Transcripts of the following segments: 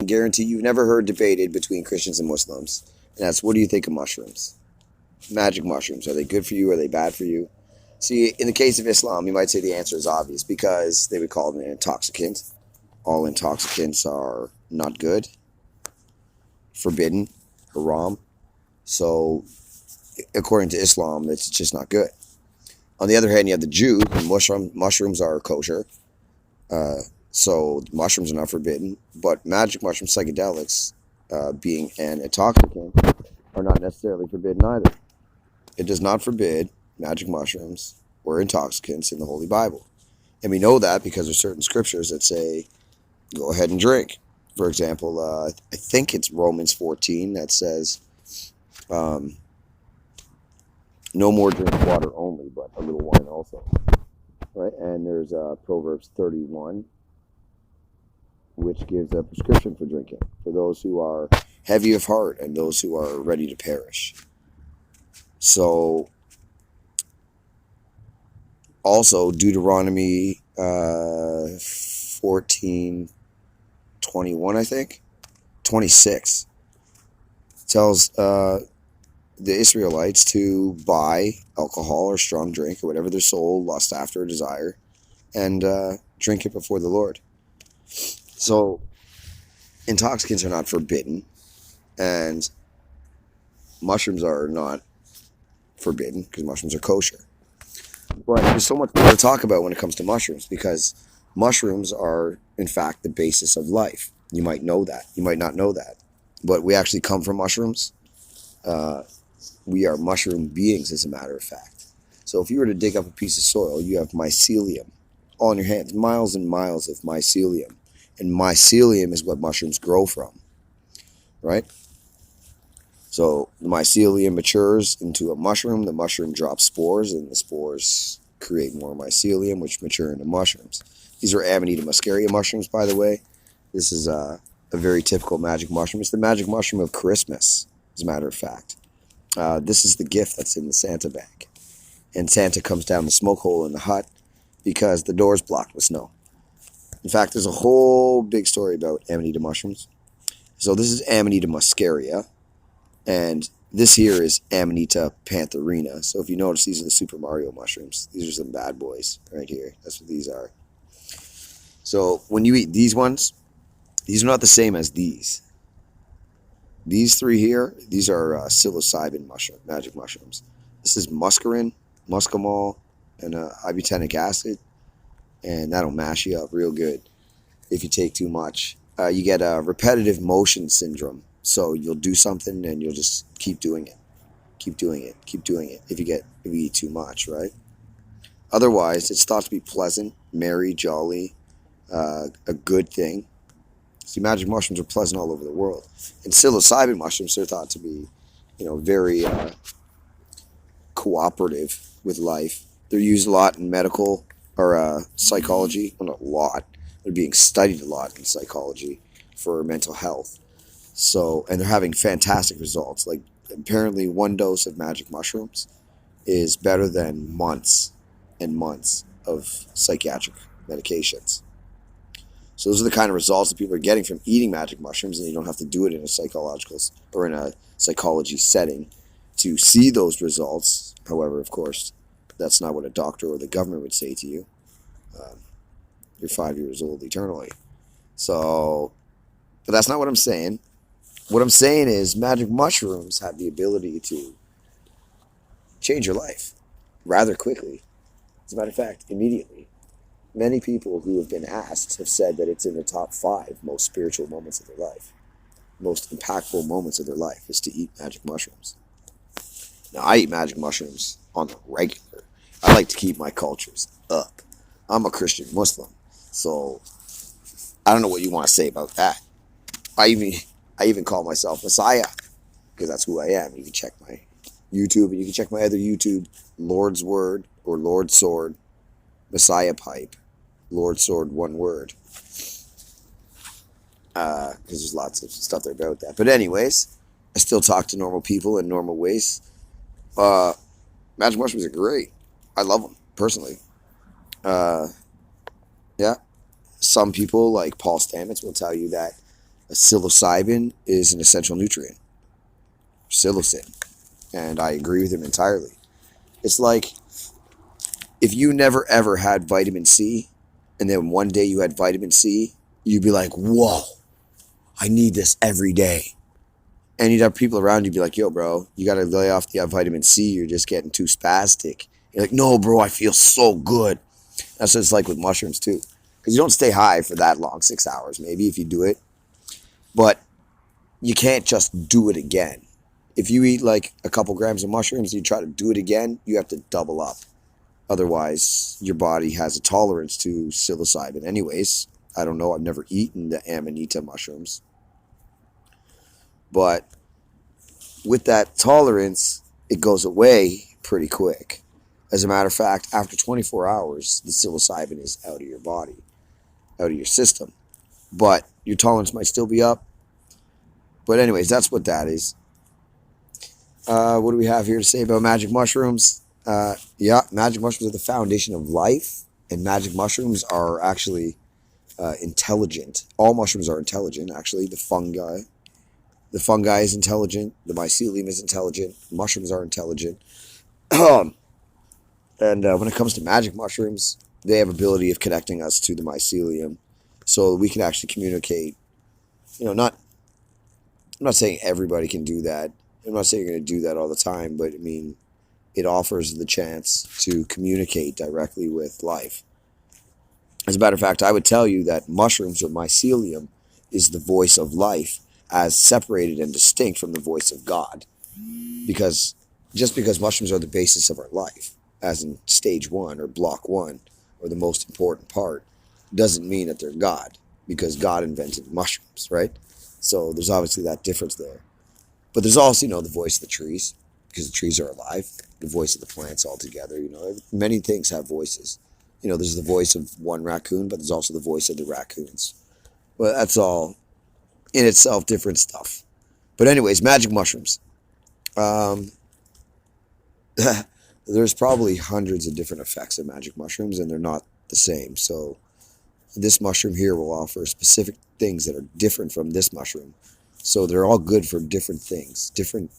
guarantee you've never heard debated between Christians and Muslims. And that's, what do you think of mushrooms? Magic mushrooms. Are they good for you? Are they bad for you? See, in the case of Islam, you might say the answer is obvious because they would call it an intoxicant. All intoxicants are not good, forbidden, haram. So, according to Islam, it's just not good. On the other hand, you have the Jew, and mushrooms are kosher. So mushrooms are not forbidden, but magic mushrooms, psychedelics, being an intoxicant, are not necessarily forbidden either. It does not forbid magic mushrooms or intoxicants in the Holy Bible. And we know that because there's certain scriptures that say, go ahead and drink. For example, I think it's Romans 14 that says, no more drink water only, but a little wine also. Right? And there's Proverbs 31, which gives a prescription for drinking, for those who are heavy of heart and those who are ready to perish. So, also Deuteronomy 14:21, I think, 26, tells the Israelites to buy alcohol or strong drink or whatever their soul lust after or desire, and drink it before the Lord. So, intoxicants are not forbidden, and mushrooms are not forbidden because mushrooms are kosher. But there's so much more to talk about when it comes to mushrooms, because mushrooms are, in fact, the basis of life. You might know that. You might not know that. But we actually come from mushrooms. We are mushroom beings, as a matter of fact. So if you were to dig up a piece of soil, you have mycelium all in your hands, miles and miles of mycelium. And mycelium is what mushrooms grow from, right? So the mycelium matures into a mushroom, the mushroom drops spores, and the spores create more mycelium, which mature into mushrooms. These are Amanita muscaria mushrooms, by the way. This is a very typical magic mushroom. It's the magic mushroom of Christmas, as a matter of fact. This is the gift that's in the Santa bag. And Santa comes down the smoke hole in the hut because the door's blocked with snow. In fact, there's a whole big story about Amanita mushrooms. So this is Amanita muscaria, and this here is Amanita pantherina. So if you notice, these are the Super Mario mushrooms. These are some bad boys right here. That's what these are. So when you eat these ones, these are not the same as these. These three here, these are psilocybin mushroom, magic mushrooms. This is muscarine, muscimol, and ibutenic acid, and that'll mash you up real good if you take too much. You get a repetitive motion syndrome, so you'll do something and you'll just keep doing it, keep doing it, keep doing it. If you eat too much, right? Otherwise, it's thought to be pleasant, merry, jolly, a good thing. See, magic mushrooms are pleasant all over the world. And psilocybin mushrooms are thought to be, very cooperative with life. They're used a lot in medical or psychology. Well, not a lot. They're being studied a lot in psychology for mental health. So, and they're having fantastic results. Like, apparently one dose of magic mushrooms is better than months and months of psychiatric medications. So those are the kind of results that people are getting from eating magic mushrooms, and you don't have to do it in a psychological or in a psychology setting to see those results. However, of course, that's not what a doctor or the government would say to you. You're 5 years old eternally. So, but that's not what I'm saying. What I'm saying is magic mushrooms have the ability to change your life rather quickly. As a matter of fact, immediately. Many people who have been asked have said that it's in the top 5 most spiritual moments of their life. Most impactful moments of their life is to eat magic mushrooms. Now, I eat magic mushrooms on the regular. I like to keep my cultures up. I'm a Christian Muslim, so I don't know what you want to say about that. I even call myself Messiah, because that's who I am. You can check my YouTube, and you can check my other YouTube, Lord's Word or Lord's Sword, Messiah Pipe, Lord's Sword, one word. Because there's lots of stuff there about that. But anyways, I still talk to normal people in normal ways. Magic mushrooms are great. I love them, personally. Yeah. Some people, like Paul Stamets, will tell you that Psilocybin is an essential nutrient, psilocin, and I agree with him entirely. It's like if you never ever had vitamin C, and then one day you had vitamin C, you'd be like, whoa, I need this every day. And you'd have people around you be like, yo, bro, you got to lay off the vitamin C. You're just getting too spastic. You're like, no, bro, I feel so good. That's what it's like with mushrooms, too. Because you don't stay high for that long, 6 hours, maybe, if you do it. But you can't just do it again. If you eat like a couple grams of mushrooms and you try to do it again, you have to double up. Otherwise, your body has a tolerance to psilocybin. Anyways, I don't know. I've never eaten the Amanita mushrooms. But with that tolerance, it goes away pretty quick. As a matter of fact, after 24 hours, the psilocybin is out of your body, out of your system. But your tolerance might still be up. But anyways, that's what that is. What do we have here to say about magic mushrooms? Yeah, magic mushrooms are the foundation of life. And magic mushrooms are actually intelligent. All mushrooms are intelligent, actually. The fungi is intelligent. The mycelium is intelligent. Mushrooms are intelligent. And when it comes to magic mushrooms, they have ability of connecting us to the mycelium, so we can actually communicate. I'm not saying everybody can do that. I'm not saying you're going to do that all the time, but I mean, it offers the chance to communicate directly with life. As a matter of fact, I would tell you that mushrooms or mycelium is the voice of life, as separated and distinct from the voice of God. Because just because mushrooms are the basis of our life, as in stage 1 or block 1, or the most important part, doesn't mean that they're God, because God invented mushrooms, right? So there's obviously that difference there. But there's also, the voice of the trees, because the trees are alive, the voice of the plants altogether. Many things have voices. There's the voice of one raccoon, but there's also the voice of the raccoons. But that's all in itself different stuff. But anyways, magic mushrooms. There's probably hundreds of different effects of magic mushrooms, and they're not the same. So this mushroom here will offer specific things that are different from this mushroom. So they're all good for different things, different,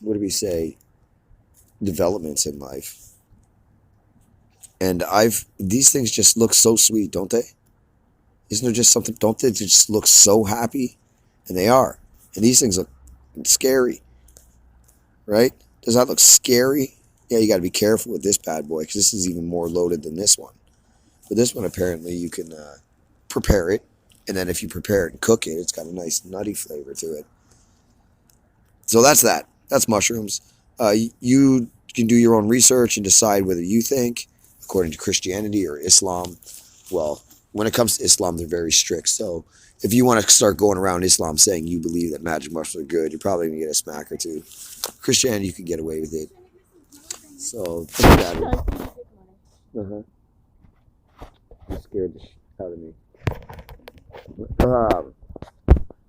what do we say, developments in life. And these things just look so sweet, don't they? Isn't there just something, don't they just look so happy? And they are. And these things look scary, right? Does that look scary? Yeah, you got to be careful with this bad boy, because this is even more loaded than this one. But this one, apparently, you can prepare it. And then if you prepare it and cook it, it's got a nice nutty flavor to it. So that's that. That's mushrooms. You can do your own research and decide whether you think, according to Christianity or Islam. Well, when it comes to Islam, they're very strict. So if you want to start going around Islam saying you believe that magic mushrooms are good, you're probably going to get a smack or two. Christianity, you can get away with it. So that's what that is. You scared the shit out of me.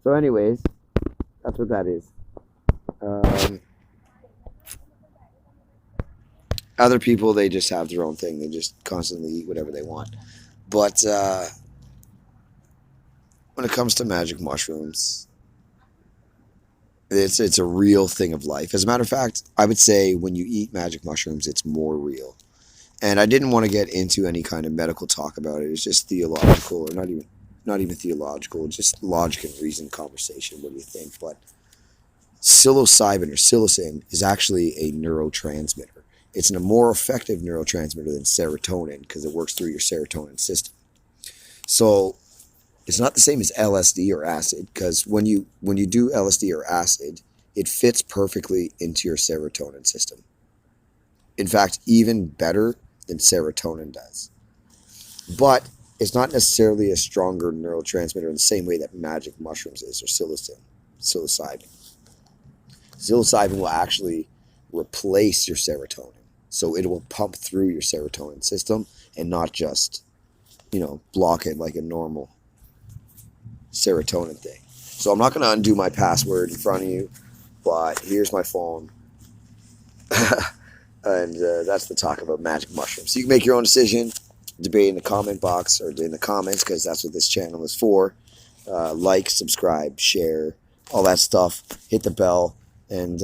So anyways, that's what that is. Other people, they just have their own thing. They just constantly eat whatever they want. But when it comes to magic mushrooms, it's a real thing of life. As a matter of fact, I would say when you eat magic mushrooms, it's more real. And I didn't want to get into any kind of medical talk about it. It's just theological, or not even theological, just logic and reason conversation. What do you think? But psilocybin or psilocin is actually a neurotransmitter. It's a more effective neurotransmitter than serotonin, because it works through your serotonin system. So it's not the same as LSD or acid, because when you do LSD or acid, it fits perfectly into your serotonin system. In fact, even better than serotonin does. But it's not necessarily a stronger neurotransmitter in the same way that magic mushrooms is, or psilocybin. Psilocybin will actually replace your serotonin. So it will pump through your serotonin system and not just, block it like a normal serotonin thing. So I'm not going to undo my password in front of you, but here's my phone. And that's the talk about magic mushrooms. So you can make your own decision. debate in the comment box or in the comments, because that's what this channel is for. Like, subscribe, share, all that stuff. Hit the bell, and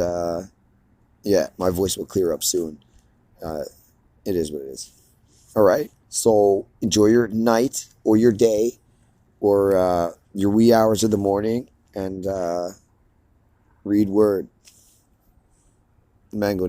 yeah, my voice will clear up soon. It is what it is. All right. So enjoy your night or your day or your wee hours of the morning, and read Word. Mango.